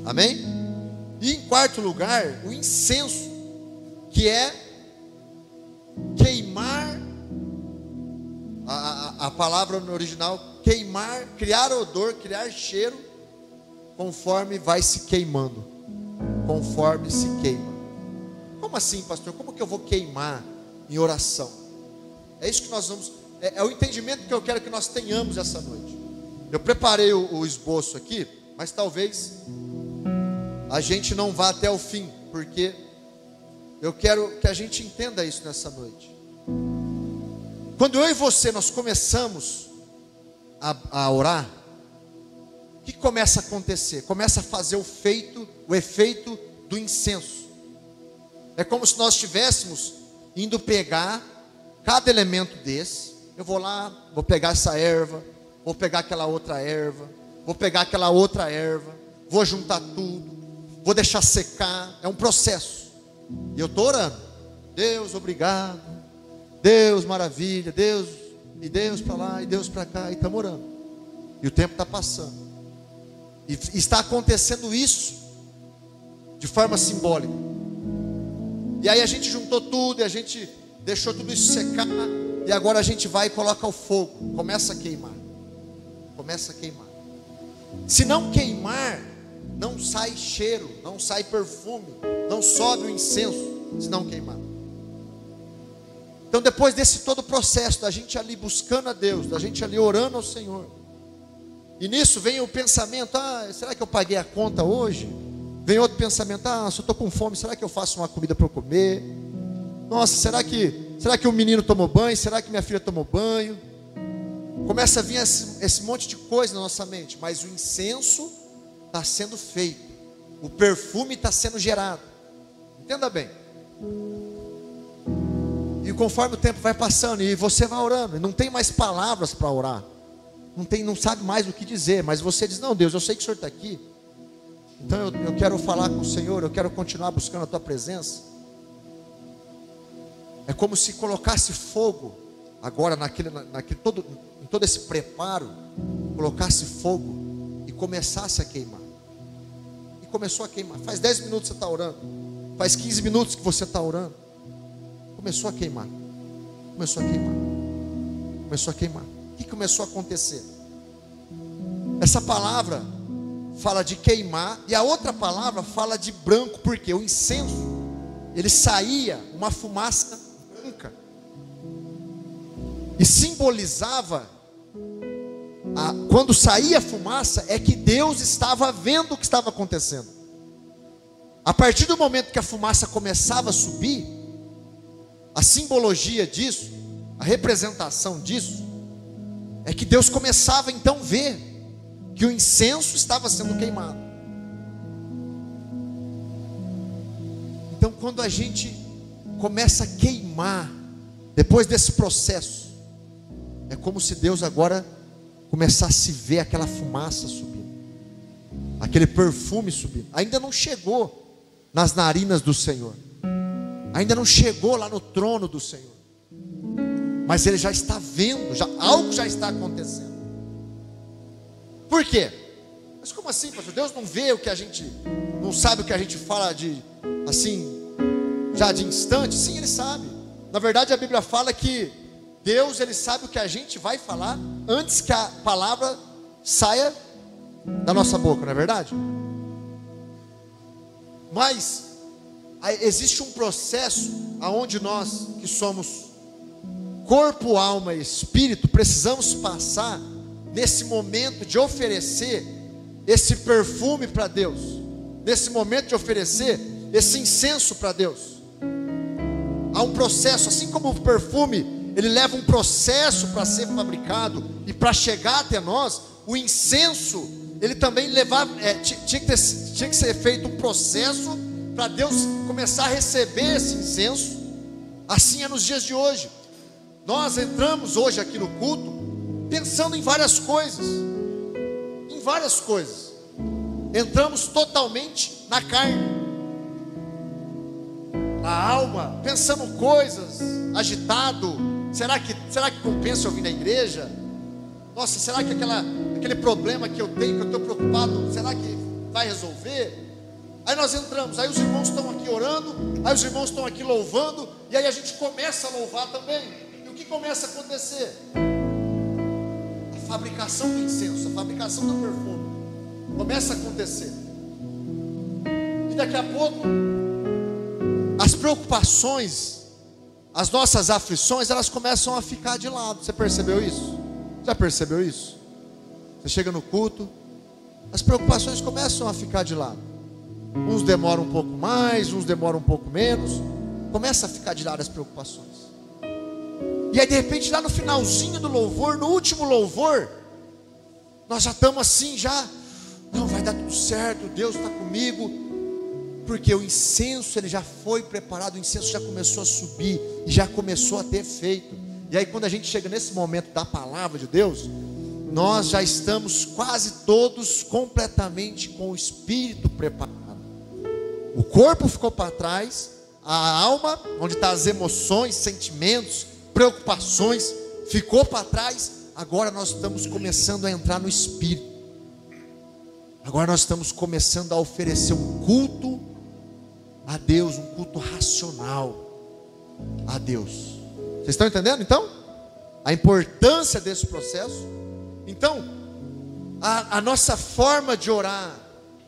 Amém? E em quarto lugar, o incenso, que é queimar, a palavra no original, queimar, criar odor, criar cheiro, conforme vai se queimando, conforme se queima. Como assim, pastor? Como que eu vou queimar em oração? É isso que nós vamos, é o entendimento que eu quero que nós tenhamos essa noite. Eu preparei o esboço aqui, mas talvez a gente não vá até o fim, porque eu quero que a gente entenda isso nessa noite. Quando eu e você nós começamos a orar, o que começa a acontecer? Começa a fazer o efeito do incenso. É como se nós estivéssemos indo pegar cada elemento desse. Eu vou lá, vou pegar essa erva, vou pegar aquela outra erva, vou pegar aquela outra erva, vou juntar tudo, vou deixar secar. É um processo. E eu estou orando. Deus, obrigado. Deus, maravilha. Deus, e Deus para lá, e Deus para cá. E estamos orando. E o tempo está passando. E está acontecendo isso de forma simbólica. E aí a gente juntou tudo, e a gente deixou tudo isso secar. E agora a gente vai e coloca o fogo. Começa a queimar. Começa a queimar. Se não queimar, não sai cheiro, não sai perfume, não sobe o incenso, se não queimar. Então depois desse todo o processo, da gente ali buscando a Deus, da gente ali orando ao Senhor, e nisso vem o pensamento, será que eu paguei a conta hoje? Vem outro pensamento, se eu estou com fome, será que eu faço uma comida para eu comer? Nossa, será que o menino tomou banho? Será que minha filha tomou banho? Começa a vir esse monte de coisa na nossa mente, mas o incenso está sendo feito, o perfume está sendo gerado. Entenda bem. E conforme o tempo vai passando, e você vai orando, e não tem mais palavras para orar, não sabe mais o que dizer, mas você diz, não, Deus, eu sei que o Senhor está aqui, então eu quero falar com o Senhor, eu quero continuar buscando a tua presença. É como se colocasse fogo agora em todo esse preparo, colocasse fogo e começasse a queimar. E começou a queimar. Faz 10 minutos que você está orando, faz 15 minutos que você está orando. Começou a queimar. Começou a queimar. Começou a queimar. O que começou a acontecer? Essa palavra fala de queimar, e a outra palavra fala de branco, porque o incenso, ele saía uma fumaça branca, e simbolizava, quando saía a fumaça, é que Deus estava vendo o que estava acontecendo. A partir do momento que a fumaça começava a subir, a simbologia disso, a representação disso, é que Deus começava então a ver que o incenso estava sendo queimado. Então quando a gente começa a queimar, depois desse processo, é como se Deus agora começasse a ver aquela fumaça subindo, aquele perfume subindo. Ainda não chegou nas narinas do Senhor, ainda não chegou lá no trono do Senhor, mas Ele já está vendo, algo já está acontecendo. Por quê? Mas como assim, pastor? Deus não vê o que a gente, não sabe o que a gente fala já de instante? Sim, Ele sabe. Na verdade a Bíblia fala que Deus, Ele sabe o que a gente vai falar antes que a palavra saia da nossa boca, não é verdade? Mas existe um processo aonde nós, que somos corpo, alma e espírito, precisamos passar nesse momento de oferecer esse perfume para Deus, nesse momento de oferecer esse incenso para Deus. Há um processo, assim como o perfume, ele leva um processo para ser fabricado e para chegar até nós. O incenso, ele também tinha que ser feito um processo para Deus começar a receber esse incenso. Assim é nos dias de hoje. Nós entramos hoje aqui no culto pensando em várias coisas, entramos totalmente na carne, na alma, pensando coisas, agitado. Será que compensa eu vir na igreja? Nossa, será que aquele problema que eu tenho, que eu estou preocupado, será que vai resolver. Aí nós entramos, aí os irmãos estão aqui orando, aí os irmãos estão aqui louvando, e aí a gente começa a louvar também. E o que começa a acontecer? A fabricação do incenso, a fabricação do perfume começa a acontecer. E daqui a pouco as preocupações, as nossas aflições, elas começam a ficar de lado. Você percebeu isso? Já percebeu isso? Você chega no culto, as preocupações começam a ficar de lado. Uns demoram um pouco mais, uns demoram um pouco menos. Começa a ficar de lado as preocupações. E aí de repente lá no finalzinho do louvor, no último louvor, nós já estamos assim, não, vai dar tudo certo, Deus está comigo. Porque o incenso, ele já foi preparado, o incenso já começou a subir, e já começou a ter efeito. E aí quando a gente chega nesse momento da palavra de Deus, nós já estamos quase todos completamente com o espírito preparado. O corpo ficou para trás, a alma, onde estão as emoções, sentimentos, preocupações, ficou para trás. Agora nós estamos começando a entrar no espírito. Agora nós estamos começando a oferecer um culto a Deus, um culto racional a Deus. Vocês estão entendendo então? A importância desse processo. Então, a nossa forma de orar,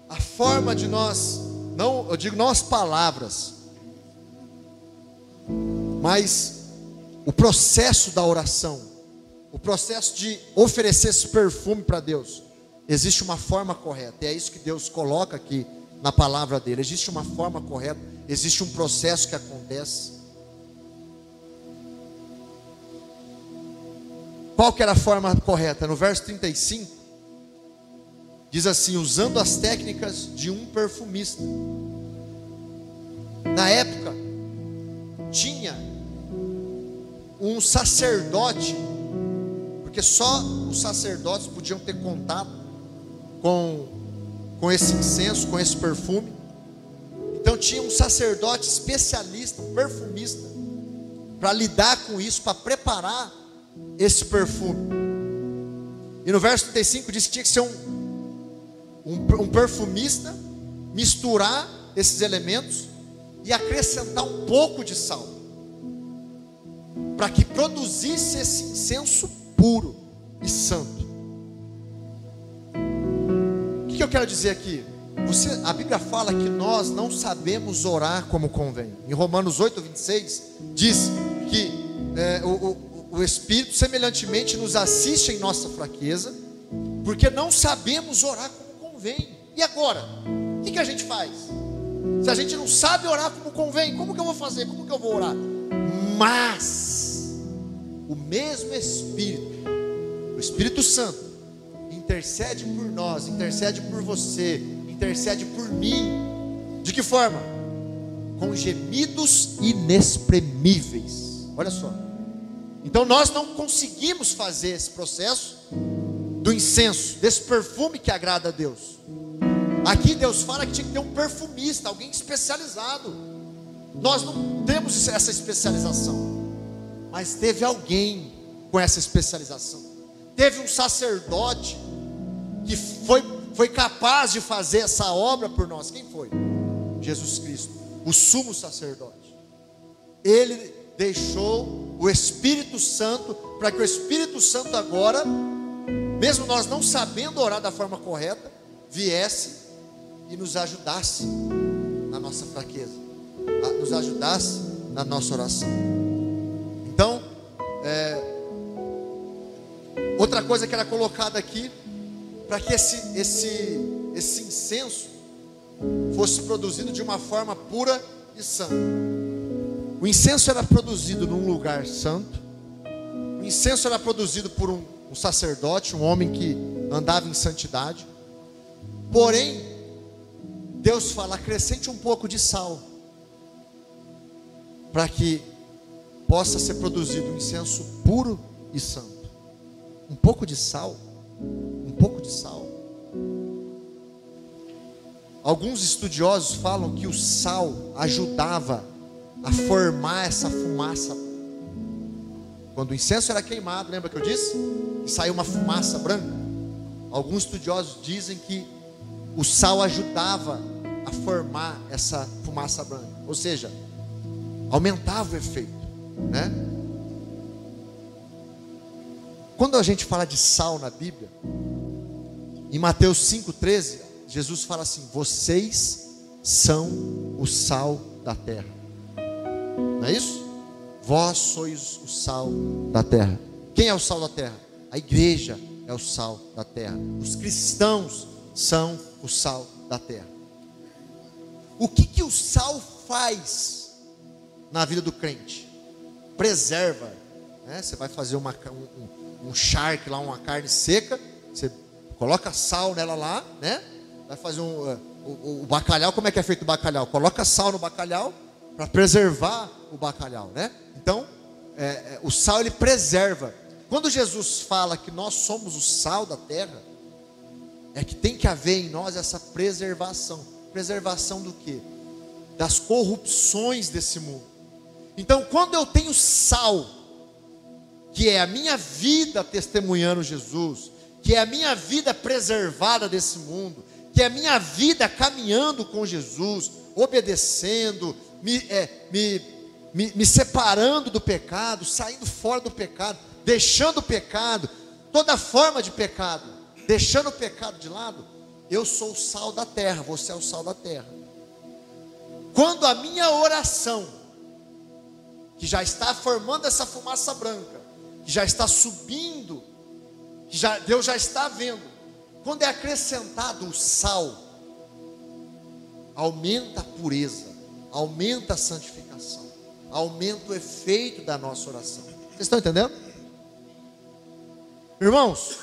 a forma de nós, não, eu digo não as palavras, mas o processo da oração, o processo de oferecer esse perfume para Deus, existe uma forma correta, e é isso que Deus coloca aqui na palavra dele. Existe uma forma correta, existe um processo que acontece. Qual que era a forma correta? No verso 35, diz assim: usando as técnicas de um perfumista. Na época, tinha um sacerdote, porque só os sacerdotes podiam ter contato com esse incenso, com esse perfume. Então tinha um sacerdote especialista, um perfumista, para lidar com isso, para preparar esse perfume. E no verso 35 diz que tinha que ser um perfumista, misturar esses elementos e acrescentar um pouco de sal, para que produzisse esse incenso puro e santo. O que eu quero dizer aqui? A Bíblia fala que nós não sabemos orar como convém. Em Romanos 8:26 diz que o Espírito semelhantemente nos assiste em nossa fraqueza, porque não sabemos orar como convém. E agora? O que a gente faz? Se a gente não sabe orar como convém, como que eu vou fazer? Como que eu vou orar? Mas o mesmo Espírito, o Espírito Santo, intercede por nós, intercede por você, intercede por mim. De que forma? Com gemidos inexprimíveis. Olha só. Então nós não conseguimos fazer esse processo do incenso, desse perfume que agrada a Deus. Aqui Deus fala que tinha que ter um perfumista, alguém especializado. Nós não temos essa especialização, mas teve alguém com essa especialização. Teve um sacerdote que foi capaz de fazer essa obra por nós. Quem foi? Jesus Cristo, o sumo sacerdote. Ele deixou o Espírito Santo, para que o Espírito Santo agora, mesmo nós não sabendo orar da forma correta, viesse e nos ajudasse na nossa fraqueza, nos ajudasse na nossa oração. Então, outra coisa que era colocada aqui, para que esse incenso fosse produzido de uma forma pura e santa. O incenso era produzido num lugar santo. O incenso era produzido por um sacerdote, um homem que andava em santidade. Porém, Deus fala: acrescente um pouco de sal, para que possa ser produzido um incenso puro e santo. Um pouco de sal. Um pouco de sal. Alguns estudiosos falam que o sal ajudava a formar essa fumaça. Quando o incenso era queimado, lembra que eu disse? E saiu uma fumaça branca. Alguns estudiosos dizem que o sal ajudava a formar essa fumaça branca, ou seja, aumentava o efeito, né? Quando a gente fala de sal na Bíblia, em Mateus 5,13, Jesus fala assim: vocês são o sal da terra. Não é isso? Vós sois o sal da terra. Quem é o sal da terra? A igreja é o sal da terra. Os cristãos são o sal da terra. O que o sal faz na vida do crente? Preserva, né? Você vai fazer um charque lá, uma carne seca, você coloca sal nela lá, né? Vai fazer o bacalhau. Como é que é feito o bacalhau? Coloca sal no bacalhau para preservar o bacalhau, né? Então, o sal, ele preserva. Quando Jesus fala que nós somos o sal da terra, é que tem que haver em nós essa preservação. Preservação do quê? Das corrupções desse mundo. Então, quando eu tenho sal, que é a minha vida testemunhando Jesus, que é a minha vida preservada desse mundo, que é a minha vida caminhando com Jesus, obedecendo, me separando do pecado, saindo fora do pecado, deixando o pecado, toda forma de pecado, deixando o pecado de lado, eu sou o sal da terra, você é o sal da terra. Quando a minha oração, que já está formando essa fumaça branca, que já está subindo, que Deus já está vendo, quando é acrescentado o sal, aumenta a pureza, aumenta a santificação, aumenta o efeito da nossa oração. Vocês estão entendendo? Irmãos,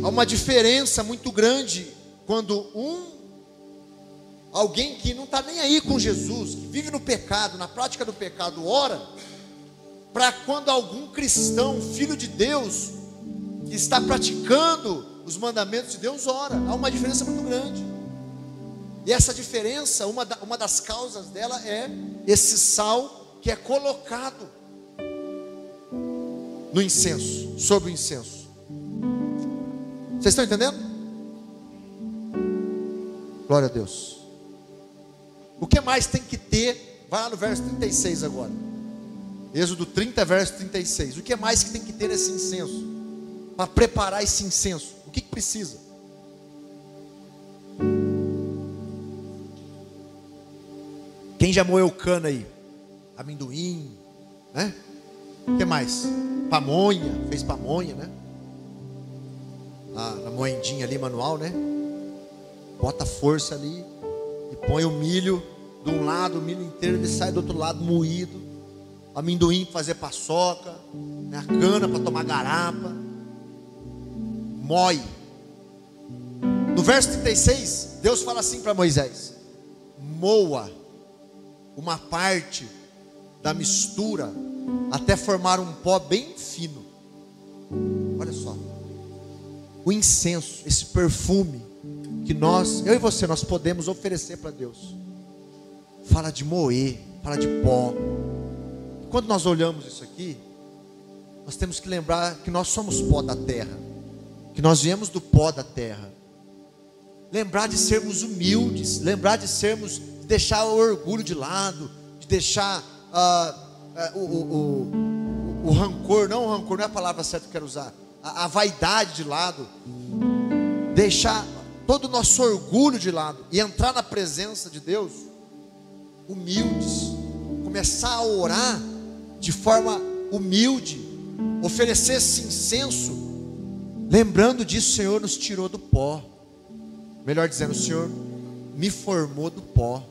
há uma diferença muito grande quando alguém que não está nem aí com Jesus, que vive no pecado, na prática do pecado, ora, para quando algum cristão, filho de Deus, que está praticando os mandamentos de Deus, ora. Há uma diferença muito grande. E essa diferença, uma das causas dela é esse sal que é colocado no incenso, sobre o incenso. Vocês estão entendendo? Glória a Deus. O que mais tem que ter? Vai lá no verso 36 agora. Êxodo 30, verso 36. O que mais que tem que ter nesse incenso? Para preparar esse incenso, o que precisa? Quem já moeu cana aí? Amendoim, né? O que mais? Pamonha, fez pamonha, né? Na moendinha ali, manual, né? Bota força ali e põe o milho de um lado, o milho inteiro, ele sai do outro lado moído. Amendoim para fazer paçoca, né? A cana para tomar garapa. Moe. No verso 36, Deus fala assim para Moisés: moa uma parte da mistura até formar um pó bem fino. Olha só, o incenso, esse perfume que eu e você, nós podemos oferecer para Deus, fala de moer, fala de pó. Quando nós olhamos isso aqui, nós temos que lembrar que nós somos pó da terra, que nós viemos do pó da terra. Lembrar de sermos humildes, lembrar de deixar o orgulho de lado, de deixar o rancor, não é a palavra certa que eu quero usar, a vaidade de lado, deixar todo o nosso orgulho de lado e entrar na presença de Deus, humildes, começar a orar de forma humilde, oferecer esse incenso, lembrando disso. O Senhor nos tirou do pó, melhor dizendo, o Senhor me formou do pó,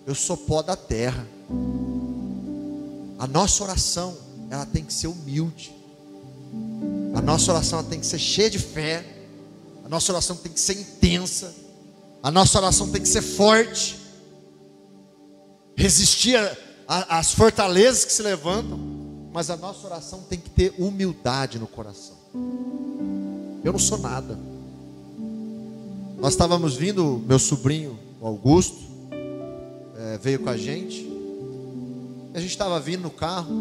eu sou pó da terra. A nossa oração, ela tem que ser humilde, a nossa oração ela tem que ser cheia de fé, a nossa oração tem que ser intensa, a nossa oração tem que ser forte, resistir às fortalezas que se levantam, mas a nossa oração tem que ter humildade no coração. Eu não sou nada. Nós estávamos vindo, meu sobrinho, o Augusto, veio com a gente estava vindo no carro,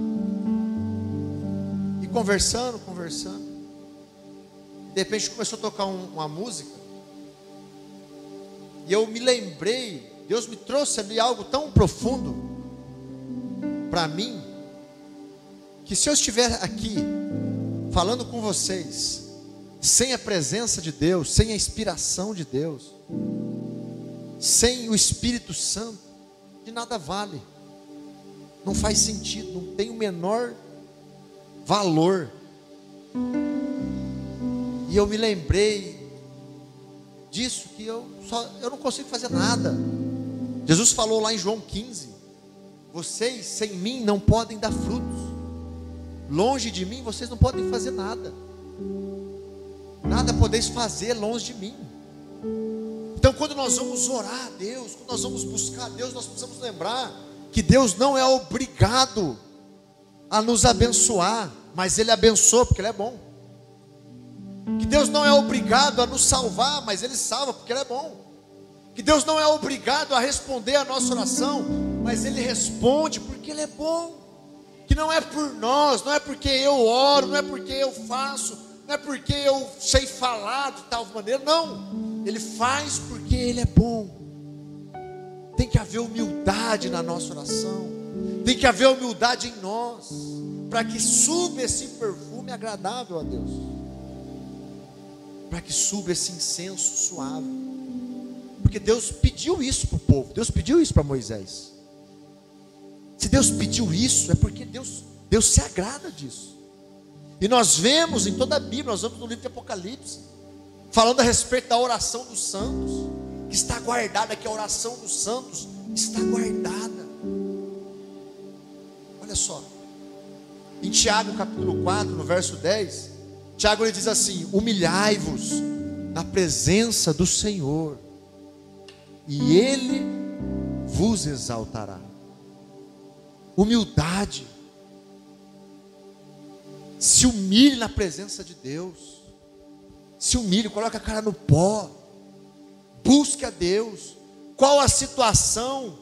e conversando, De repente começou a tocar uma música, e eu me lembrei, Deus me trouxe ali algo tão profundo para mim, que se eu estiver aqui falando com vocês, sem a presença de Deus, sem a inspiração de Deus, sem o Espírito Santo, de nada vale, não faz sentido, não tem o menor valor. E eu me lembrei disso, que eu não consigo fazer nada. Jesus falou lá em João 15: vocês sem mim não podem dar frutos, longe de mim vocês não podem fazer nada, nada podeis fazer longe de mim. Então quando nós vamos orar a Deus, quando nós vamos buscar a Deus, nós precisamos lembrar que Deus não é obrigado a nos abençoar, mas Ele abençoa porque Ele é bom. Que Deus não é obrigado a nos salvar, mas Ele salva porque Ele é bom. Que Deus não é obrigado a responder a nossa oração, mas Ele responde porque Ele é bom. Que não é por nós, não é porque eu oro, não é porque eu faço, não é porque eu sei falar de tal maneira, não. Ele faz porque Ele é bom. Tem que haver humildade na nossa oração, tem que haver humildade em nós, para que suba esse perfume agradável a Deus, para que suba esse incenso suave, porque Deus pediu isso para o povo, Deus pediu isso para Moisés. Se Deus pediu isso, é porque Deus se agrada disso. E nós vemos em toda a Bíblia, nós vemos no livro de Apocalipse, falando a respeito da oração dos santos, que está guardada, que a oração dos santos está guardada. Olha só, em Tiago capítulo 4, no verso 10, Tiago ele diz assim: humilhai-vos na presença do Senhor, e Ele vos exaltará. Humildade. Se humilhe na presença de Deus, se humilhe, coloque a cara no pó, busque a Deus. Qual a situação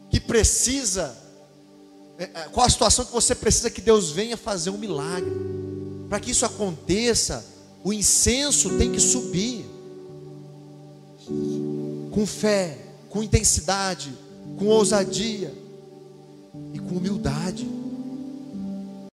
que precisa, qual a situação que você precisa que Deus venha fazer um milagre? Para que isso aconteça, o incenso tem que subir com fé, com intensidade, com ousadia e com humildade.